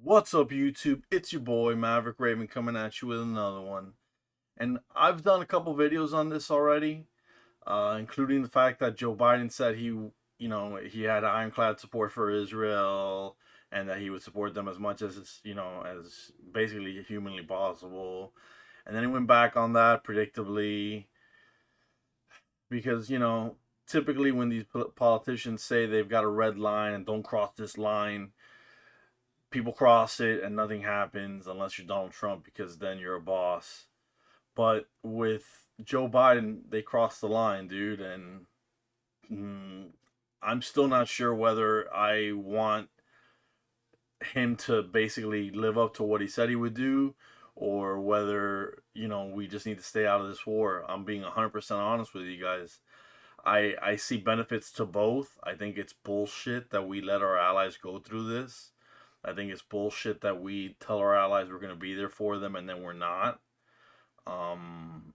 What's up, YouTube? It's your boy Maverick Raven coming at you with another one. And I've done a couple videos on this already, including the fact that Joe Biden said he had ironclad support for Israel and that he would support them as much as basically humanly possible. And then he went back on that predictably because, typically when these politicians say they've got a red line and don't cross this line, people cross it and nothing happens unless you're Donald Trump because then you're a boss. But with Joe Biden, they crossed the line, dude, and mm, I'm still not sure whether I want him to basically live up to what he said he would do or whether, we just need to stay out of this war. I'm being 100% honest with you guys. I see benefits to both. I think it's bullshit that we let our allies go through this. I think it's bullshit that we tell our allies we're going to be there for them and then we're not. Um,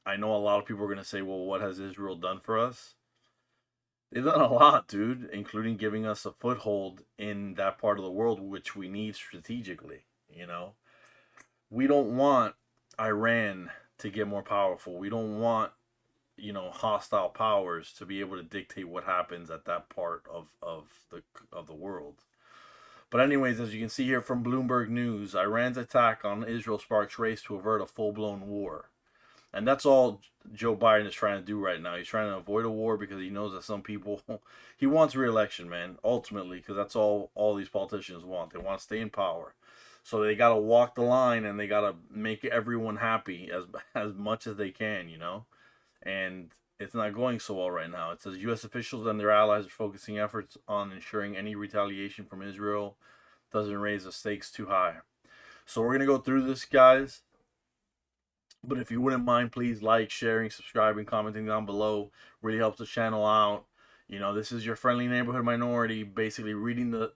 I know a lot of people are going to say, well, what has Israel done for us? They've done a lot, dude, including giving us a foothold in that part of the world, which we need strategically. We don't want Iran to get more powerful. We don't want, hostile powers to be able to dictate what happens at that part of the world. But anyways, as you can see here from Bloomberg News, Iran's attack on Israel sparks race to avert a full-blown war. And that's all Joe Biden is trying to do right now. He's trying to avoid a war because he knows that some people, he wants re-election, man, ultimately, because that's all these politicians want. They want to stay in power. So they got to walk the line and they got to make everyone happy as much as they can. And it's not going so well right now. It says U.S. officials and their allies are focusing efforts on ensuring any retaliation from Israel doesn't raise the stakes too high. So we're going to go through this, guys. But if you wouldn't mind, please like, sharing, subscribing, commenting down below. Really helps the channel out. This is your friendly neighborhood minority basically reading the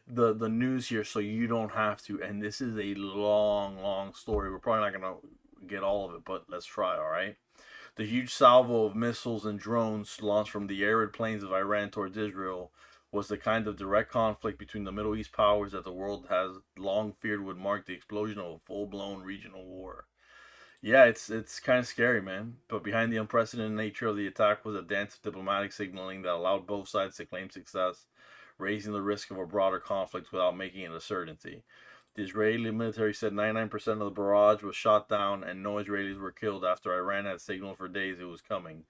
the news here so you don't have to. And this is a long story. We're probably not going to get all of it, but let's try, all right? The huge salvo of missiles and drones launched from the arid plains of Iran towards Israel was the kind of direct conflict between the Middle East powers that the world has long feared would mark the explosion of a full-blown regional war. Yeah, it's kind of scary, man. But behind the unprecedented nature of the attack was a dance of diplomatic signaling that allowed both sides to claim success, raising the risk of a broader conflict without making it a certainty. The Israeli military said 99% of the barrage was shot down and no Israelis were killed after Iran had signaled for days it was coming.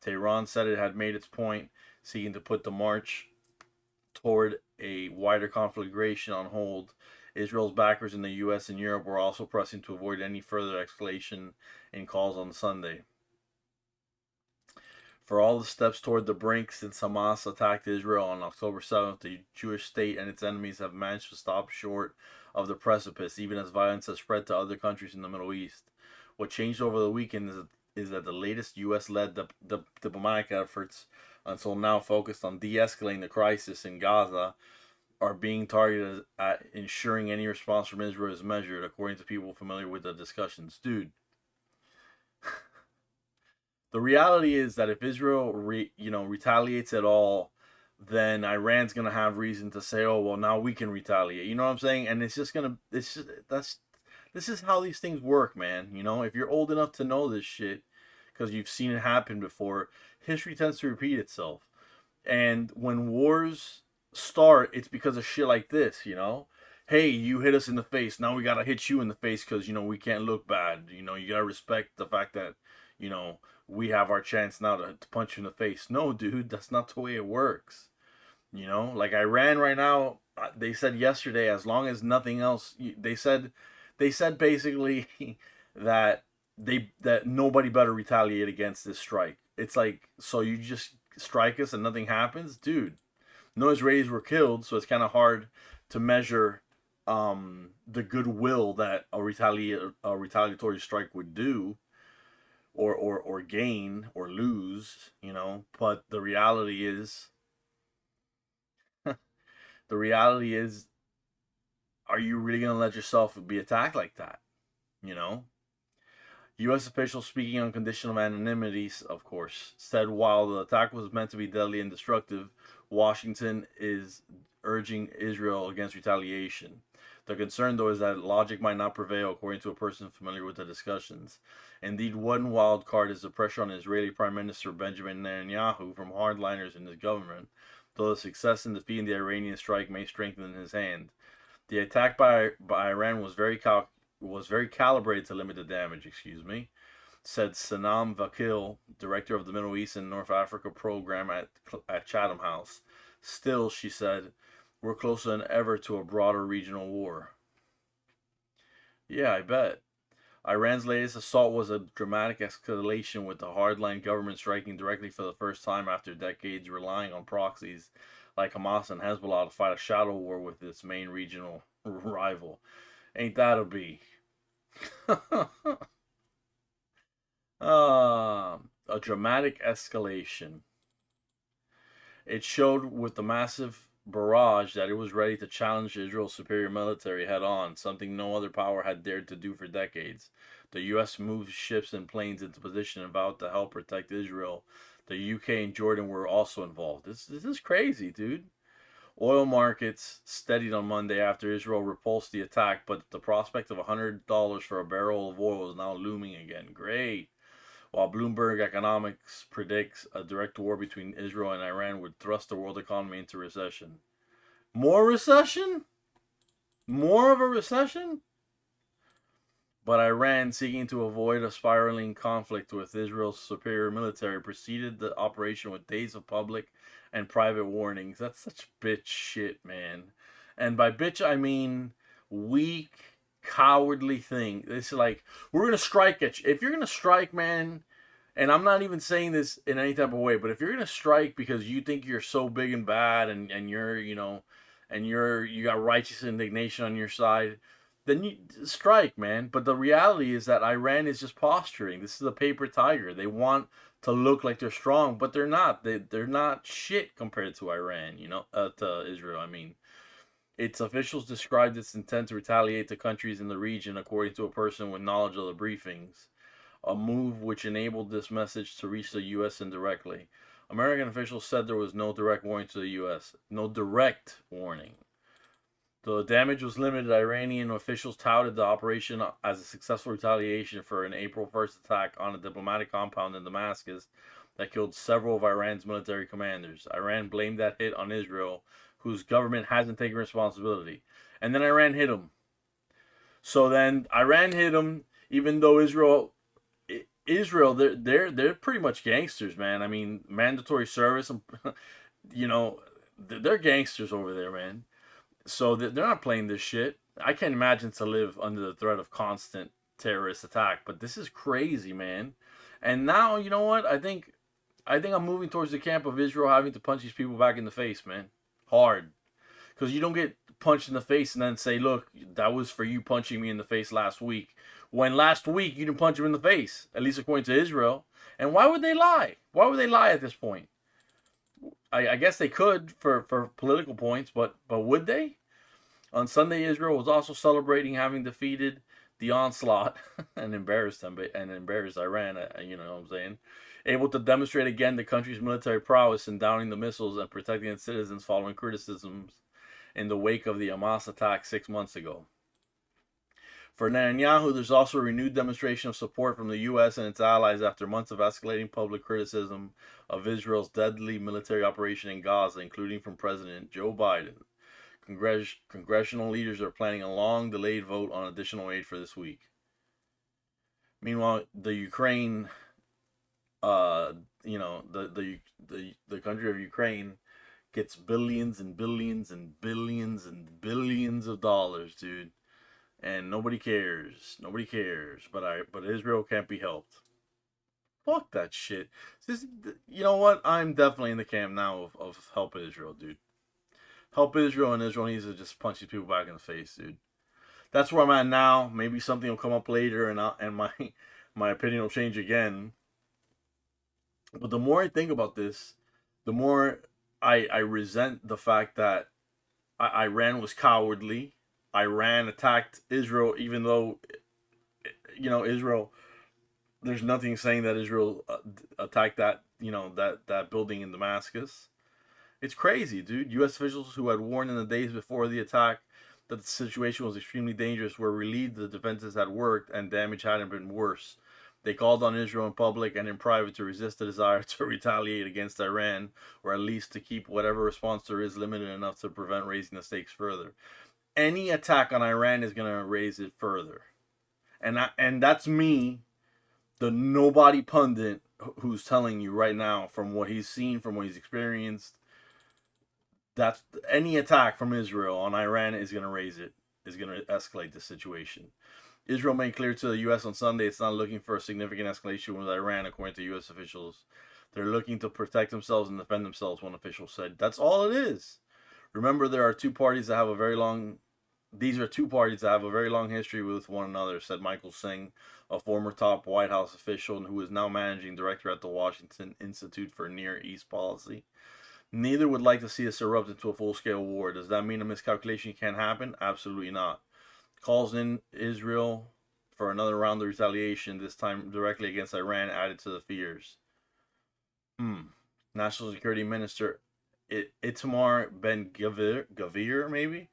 Tehran said it had made its point, seeking to put the march toward a wider conflagration on hold. Israel's backers in the U.S. and Europe were also pressing to avoid any further escalation in calls on Sunday. For all the steps toward the brink since Hamas attacked Israel on October 7th, the Jewish state and its enemies have managed to stop short of the precipice, even as violence has spread to other countries in the Middle East. What changed over the weekend is that the latest U.S.-led diplomatic efforts, until now focused on de-escalating the crisis in Gaza, are being targeted at ensuring any response from Israel is measured, according to people familiar with the discussions. Dude, the reality is that if Israel retaliates at all, then Iran's gonna have reason to say, "Oh, well, now we can retaliate." You know what I'm saying? And it's just gonna, this is how these things work, man. If you're old enough to know this shit, because you've seen it happen before, history tends to repeat itself. And when wars start, it's because of shit like this. Hey, you hit us in the face. Now we gotta hit you in the face because we can't look bad. You gotta respect the fact that we have our chance now to punch you in the face. No, dude, that's not the way it works. Like Iran right now, they said yesterday, as long as nothing else, they said basically that that nobody better retaliate against this strike. It's like, so you just strike us and nothing happens, dude. No Israelis were killed, so it's kind of hard to measure the goodwill that a retaliatory strike would do, or gain or lose. But the reality is, the reality is, are you really gonna let yourself be attacked like that? U.S. officials speaking on condition of anonymity, of course, said while the attack was meant to be deadly and destructive, Washington is urging Israel against retaliation. The concern, though, is that logic might not prevail, according to a person familiar with the discussions. Indeed, one wild card is the pressure on Israeli Prime Minister Benjamin Netanyahu from hardliners in his government, though the success in defeating the Iranian strike may strengthen his hand. The attack by Iran was very calibrated to limit the damage, said Sanam Vakil, director of the Middle East and North Africa program at Chatham House. Still, she said, we're closer than ever to a broader regional war. Yeah, I bet. Iran's latest assault was a dramatic escalation, with the hardline government striking directly for the first time after decades relying on proxies like Hamas and Hezbollah to fight a shadow war with its main regional rival. Ain't that a bee? A dramatic escalation. It showed with the massive barrage that it was ready to challenge Israel's superior military head on, something no other power had dared to do for decades. The U.S. moved ships and planes into position and vowed to help protect Israel. The U.K. and Jordan were also involved. This is crazy, dude. Oil markets steadied on Monday after Israel repulsed the attack, but the prospect of $100 for a barrel of oil is now looming again. Great. While Bloomberg Economics predicts a direct war between Israel and Iran would thrust the world economy into recession. More recession? More of a recession? But Iran, seeking to avoid a spiraling conflict with Israel's superior military, preceded the operation with days of public and private warnings. That's such bitch shit, man. And by bitch, I mean weak, cowardly thing. It's like, we're going to strike at you. If you're going to strike, man, and I'm not even saying this in any type of way, but if you're going to strike because you think you're so big and bad and you're, and you got righteous indignation on your side, then you strike, man. But the reality is that Iran is just posturing. This is a paper tiger. They want to look like they're strong, but they're not. They're not shit compared to Iran, to Israel, I mean. Its officials described its intent to retaliate to countries in the region, according to a person with knowledge of the briefings, a move which enabled this message to reach the U.S. indirectly. American officials said there was no direct warning to the U.S. No direct warning. Though the damage was limited, Iranian officials touted the operation as a successful retaliation for an April 1st attack on a diplomatic compound in Damascus that killed several of Iran's military commanders. Iran blamed that hit on Israel, whose government hasn't taken responsibility. And then Iran hit them. So then Iran hit them, even though Israel, they're pretty much gangsters, man. I mean, mandatory service, they're gangsters over there, man. So they're not playing this shit. I can't imagine to live under the threat of constant terrorist attack, but this is crazy, man. And now, you know what? I think I'm moving towards the camp of Israel having to punch these people back in the face, man. Hard. Because you don't get punched in the face and then say, look, that was for you punching me in the face last week. When last week you didn't punch him in the face, at least according to Israel. And why would they lie? Why would they lie at this point? I guess they could for political points, but would they? On Sunday, Israel was also celebrating having defeated the onslaught and embarrassed them and embarrassed Iran. You know what I'm saying? Able to demonstrate again the country's military prowess in downing the missiles and protecting its citizens following criticisms in the wake of the Hamas attack 6 months ago. For Netanyahu, there's also a renewed demonstration of support from the U.S. and its allies after months of escalating public criticism of Israel's deadly military operation in Gaza, including from President Joe Biden. Congressional leaders are planning a long-delayed vote on additional aid for this week. Meanwhile, the Ukraine, the country of Ukraine gets billions and billions and billions and billions of dollars, dude. And nobody cares. Nobody cares. But Israel can't be helped. Fuck that shit. You know what? I'm definitely in the camp now of help Israel, dude. Help Israel, and Israel needs to just punch these people back in the face, dude. That's where I'm at now. Maybe something will come up later, and my opinion will change again. But the more I think about this, the more I resent the fact that Iran was cowardly. Iran attacked Israel, even though, Israel, there's nothing saying that Israel attacked that building in Damascus. It's crazy, dude. U.S. officials who had warned in the days before the attack that the situation was extremely dangerous were relieved the defenses had worked and damage hadn't been worse. They called on Israel in public and in private to resist the desire to retaliate against Iran, or at least to keep whatever response there is limited enough to prevent raising the stakes further. Any attack on Iran is going to raise it further. And that's me, the nobody pundit, who's telling you right now from what he's seen, from what he's experienced, that any attack from Israel on Iran is going to raise it, is going to escalate the situation. Israel made clear to the U.S. on Sunday it's not looking for a significant escalation with Iran, according to U.S. officials. They're looking to protect themselves and defend themselves, one official said. That's all it is. Remember, there are two parties that have a very long... These are two parties that have a very long history with one another, said Michael Singh, a former top White House official who is now managing director at the Washington Institute for Near East Policy. Neither would like to see us erupt into a full-scale war. Does that mean a miscalculation can't happen? Absolutely not. Calls in Israel for another round of retaliation, this time directly against Iran, added to the fears. National Security Minister Itamar Ben-Gvir, maybe,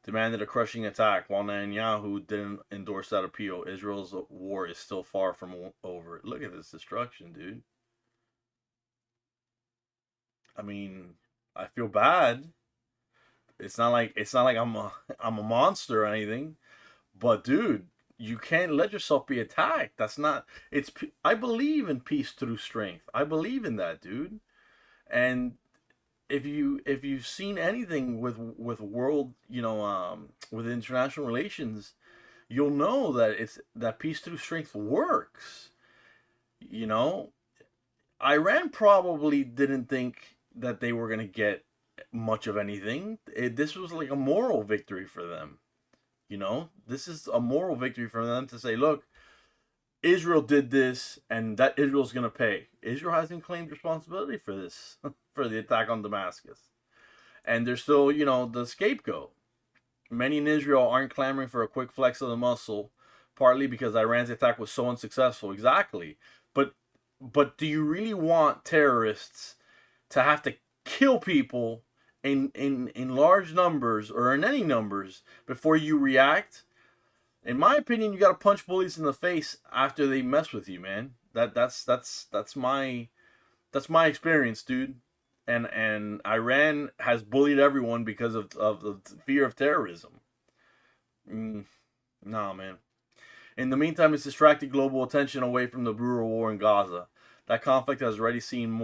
demanded a crushing attack, while Netanyahu didn't endorse that appeal. Israel's war is still far from over. Look at this destruction, dude. I mean, I feel bad. It's not like I'm a monster or anything, but dude, you can't let yourself be attacked. That's not. It's. I believe in peace through strength. I believe in that, dude. And if you've seen anything with world, with international relations, you'll know that peace through strength works. You know, Iran probably didn't think that they were gonna get much of anything. This was like a moral victory for them. This is a moral victory for them to say, look, Israel did this, and that Israel's going to pay. Israel hasn't claimed responsibility for this, for the attack on Damascus. And they're still, the scapegoat. Many in Israel aren't clamoring for a quick flex of the muscle, partly because Iran's attack was so unsuccessful. Exactly. But do you really want terrorists to have to kill people in large numbers or in any numbers before you react? In my opinion, you got to punch bullies in the face after they mess with you, man. That's my experience, dude. And Iran has bullied everyone because of the fear of terrorism. Nah, man. In the meantime, it's distracted global attention away from the brutal war in Gaza. That conflict has already seen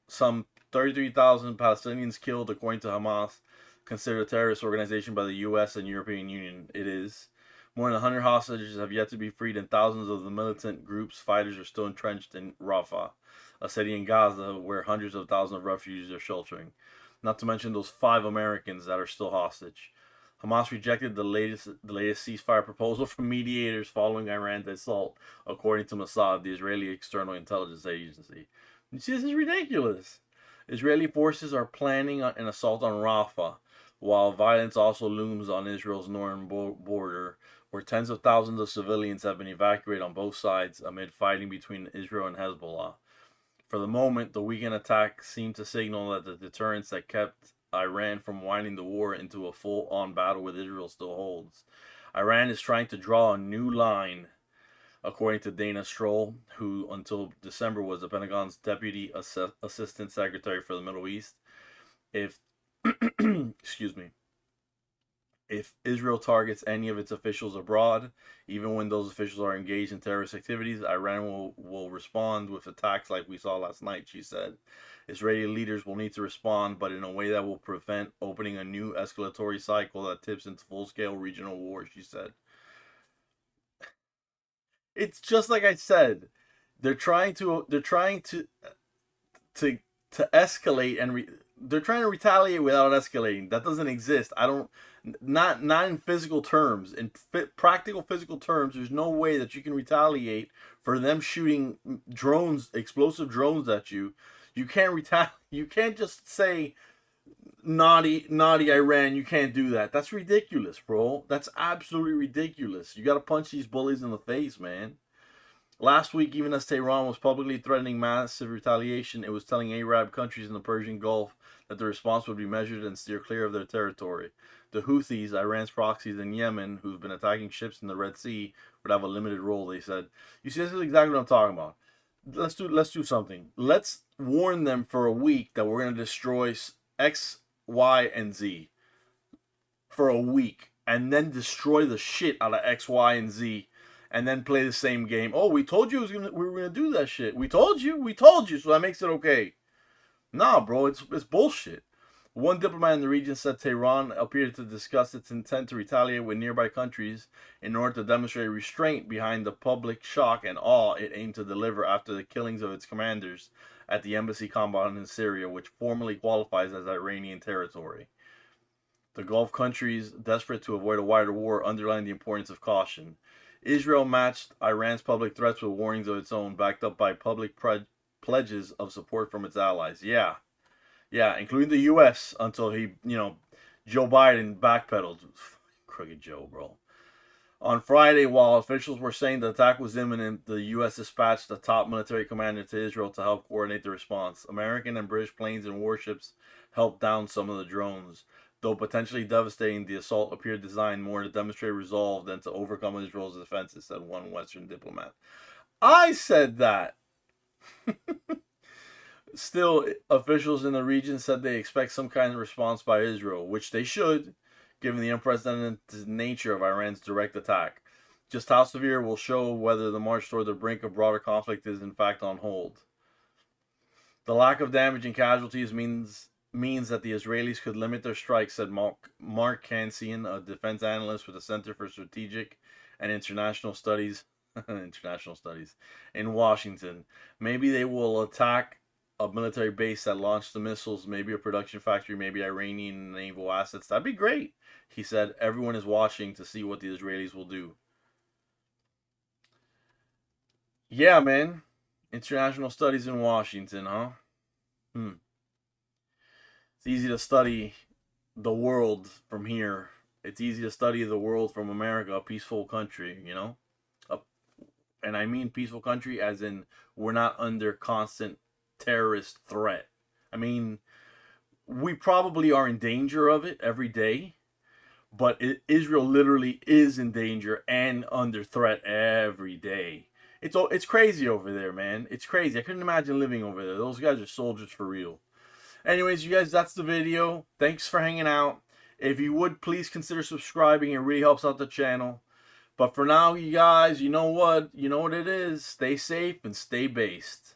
some 33,000 Palestinians killed, according to Hamas, considered a terrorist organization by the U.S. and European Union. It is. More than 100 hostages have yet to be freed, and thousands of the militant group's fighters are still entrenched in Rafah, a city in Gaza where hundreds of thousands of refugees are sheltering. Not to mention those 5 Americans that are still hostage. Hamas rejected the latest ceasefire proposal from mediators following Iran's assault, according to Mossad, the Israeli external intelligence agency. You see, this is ridiculous. Israeli forces are planning an assault on Rafah, while violence also looms on Israel's northern border, where tens of thousands of civilians have been evacuated on both sides amid fighting between Israel and Hezbollah. For the moment, the weekend attack seemed to signal that the deterrence that kept Iran from winding the war into a full-on battle with Israel still holds. Iran is trying to draw a new line, according to Dana Stroll, who until December was the Pentagon's Deputy Assistant Secretary for the Middle East. If excuse me, if Israel targets any of its officials abroad, even when those officials are engaged in terrorist activities, Iran will respond with attacks like we saw last night, she said. Israeli leaders will need to respond, but in a way that will prevent opening a new escalatory cycle that tips into full-scale regional war, she said. It's just like I said. They're trying to escalate and they're trying to retaliate without escalating. That doesn't exist. Not in physical terms. In practical physical terms, there's no way that you can retaliate for them shooting explosive drones at you. You can't retaliate. You can't just say naughty Iran. You can't do that. That's ridiculous, bro. That's absolutely ridiculous. You got to punch these bullies in the face, man. Last week, even as Tehran was publicly threatening massive retaliation, it was telling Arab countries in the Persian Gulf that the response would be measured and steer clear of their territory. The Houthis, Iran's proxies in Yemen, who've been attacking ships in the Red Sea, would have a limited role, they said. You see, this is exactly what I'm talking about. Let's do something. Let's warn them for a week that we're going to destroy X, Y, and Z for a week, and then destroy the shit out of X, Y, and Z, and then play the same game. Oh, we told you we were gonna do that shit. We told you, so that makes it okay. Nah, bro, it's bullshit. One diplomat in the region said Tehran appeared to discuss its intent to retaliate with nearby countries in order to demonstrate restraint behind the public shock and awe it aimed to deliver after the killings of its commanders at the embassy compound in Syria, which formally qualifies as Iranian territory. The Gulf countries, desperate to avoid a wider war, underlined the importance of caution. Israel matched Iran's public threats with warnings of its own, backed up by public pledges of support from its allies. Yeah, including the U.S. until Joe Biden backpedaled. Crooked Joe, bro. On Friday, while officials were saying the attack was imminent, the U.S. dispatched a top military commander to Israel to help coordinate the response. American and British planes and warships helped down some of the drones. Though potentially devastating, the assault appeared designed more to demonstrate resolve than to overcome Israel's defenses, said one Western diplomat. I said that. Still, officials in the region said they expect some kind of response by Israel, which they should, given the unprecedented nature of Iran's direct attack. Just how severe will show whether the march toward the brink of broader conflict is in fact on hold. The lack of damage and casualties means that the Israelis could limit their strikes, said Mark Kansian, a defense analyst with the Center for Strategic and International Studies in Washington. Maybe they will attack a military base that launched the missiles, maybe a production factory, maybe Iranian naval assets. That'd be great, he said. Everyone is watching to see what the Israelis will do. Yeah, man. International studies in Washington, huh? It's easy to study the world from here. It's easy to study the world from America, a peaceful country, and I mean peaceful country as in we're not under constant terrorist threat. I mean, we probably are in danger of it every day, but Israel literally is in danger and under threat every day. It's crazy over there, man. It's crazy. I couldn't imagine living over there. Those guys are soldiers for real. Anyways, you guys, that's the video. Thanks for hanging out. If you would, please consider subscribing. It really helps out the channel. But for now, you guys, you know what? You know what it is. Stay safe and stay based.